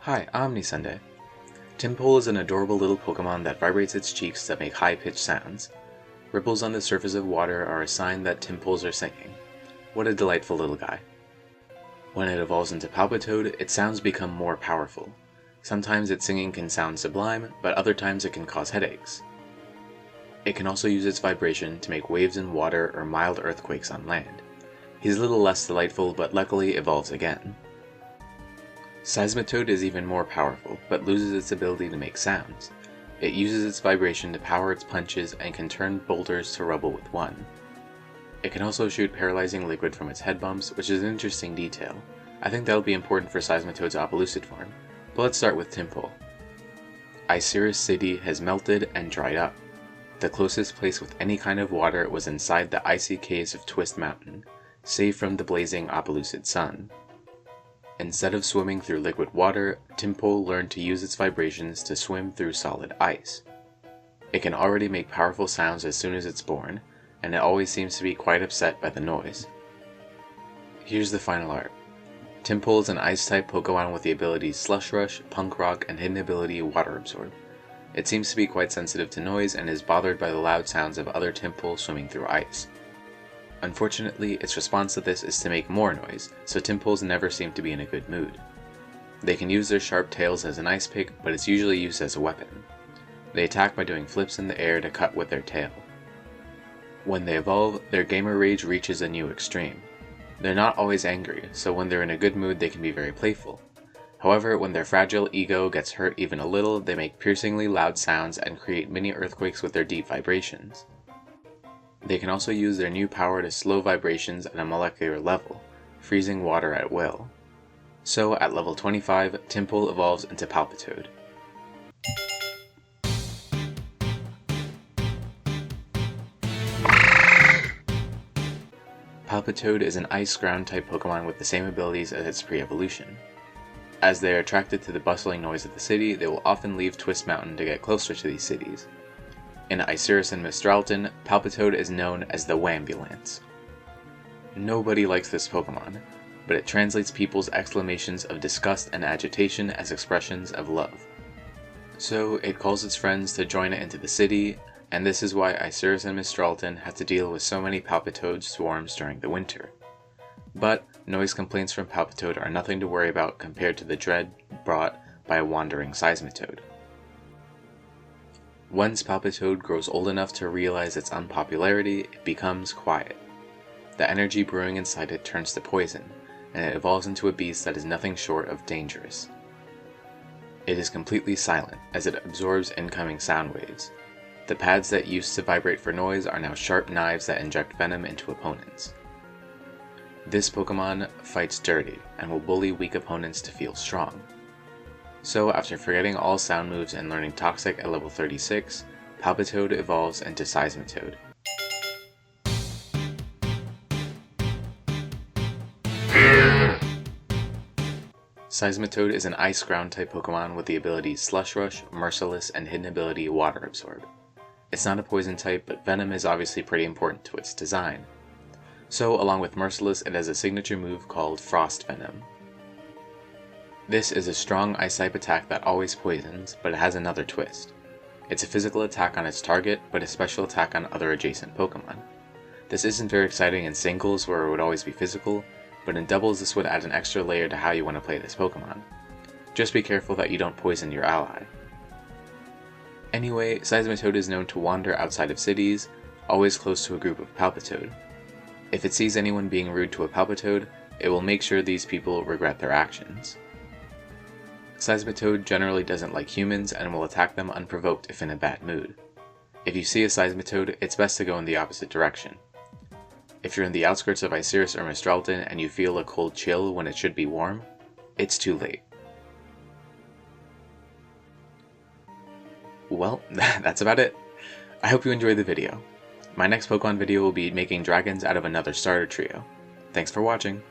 Hi, I'm Sunday. Tympole is an adorable little Pokemon that vibrates its cheeks to make high-pitched sounds. Ripples on the surface of water are a sign that Tympoles are singing. What a delightful little guy. When it evolves into Palpitoad, its sounds become more powerful. Sometimes its singing can sound sublime, but other times it can cause headaches. It can also use its vibration to make waves in water or mild earthquakes on land. He's a little less delightful, but luckily evolves again. Seismitoad is even more powerful, but loses its ability to make sounds. It uses its vibration to power its punches and can turn boulders to rubble with one. It can also shoot paralyzing liquid from its head bumps, which is an interesting detail. I think that'll be important for Seismitoad's Opelucid form, but let's start with Tympole. Iciris City has melted and dried up. The closest place with any kind of water was inside the icy caves of Twist Mountain, safe from the blazing Opelucid sun. Instead of swimming through liquid water, Tympole learned to use its vibrations to swim through solid ice. It can already make powerful sounds as soon as it's born, and it always seems to be quite upset by the noise. Here's the final art. Tympole is an Ice-type Pokemon with the abilities Slush Rush, Punk Rock, and hidden ability Water Absorb. It seems to be quite sensitive to noise and is bothered by the loud sounds of other Tympoles swimming through ice. Unfortunately, its response to this is to make more noise, so Tympoles never seem to be in a good mood. They can use their sharp tails as an ice pick, but it's usually used as a weapon. They attack by doing flips in the air to cut with their tail. When they evolve, their gamer rage reaches a new extreme. They're not always angry, so when they're in a good mood they can be very playful. However, when their fragile ego gets hurt even a little, they make piercingly loud sounds and create mini earthquakes with their deep vibrations. They can also use their new power to slow vibrations at a molecular level, freezing water at will. So, at level 25, Tympole evolves into Palpitoad. Palpitoad is an Ice Ground-type Pokemon with the same abilities as its pre-evolution. As they are attracted to the bustling noise of the city, they will often leave Twist Mountain to get closer to these cities. In Iciris and Mistralton, Palpitoad is known as the Wambulance. Nobody likes this Pokemon, but it translates people's exclamations of disgust and agitation as expressions of love. So it calls its friends to join it into the city, and this is why Iciris and Mistralton have to deal with so many Palpitoad swarms during the winter. But noise complaints from Palpitoad are nothing to worry about compared to the dread brought by a wandering Seismitoad. Once Palpitoad grows old enough to realize its unpopularity, it becomes quiet. The energy brewing inside it turns to poison, and it evolves into a beast that is nothing short of dangerous. It is completely silent, as it absorbs incoming sound waves. The pads that used to vibrate for noise are now sharp knives that inject venom into opponents. This Pokemon fights dirty, and will bully weak opponents to feel strong. So, after forgetting all sound moves and learning Toxic at level 36, Palpitoad evolves into Seismitoad. Seismitoad is an Ice Ground-type Pokemon with the abilities Slush Rush, Merciless, and hidden ability Water Absorb. It's not a poison type, but Venom is obviously pretty important to its design. So, along with Merciless, it has a signature move called Frost Venom. This is a strong Ice-type attack that always poisons, but it has another twist. It's a physical attack on its target, but a special attack on other adjacent Pokemon. This isn't very exciting in singles where it would always be physical, but in doubles this would add an extra layer to how you want to play this Pokemon. Just be careful that you don't poison your ally. Anyway, Seismitoad is known to wander outside of cities, always close to a group of Palpitoad. If it sees anyone being rude to a Palpitoad, it will make sure these people regret their actions. Seismitoad generally doesn't like humans and will attack them unprovoked if in a bad mood. If you see a Seismitoad, it's best to go in the opposite direction. If you're in the outskirts of Iciris or Mistralton and you feel a cold chill when it should be warm, it's too late. Well, that's about it. I hope you enjoyed the video. My next Pokemon video will be making dragons out of another starter trio. Thanks for watching.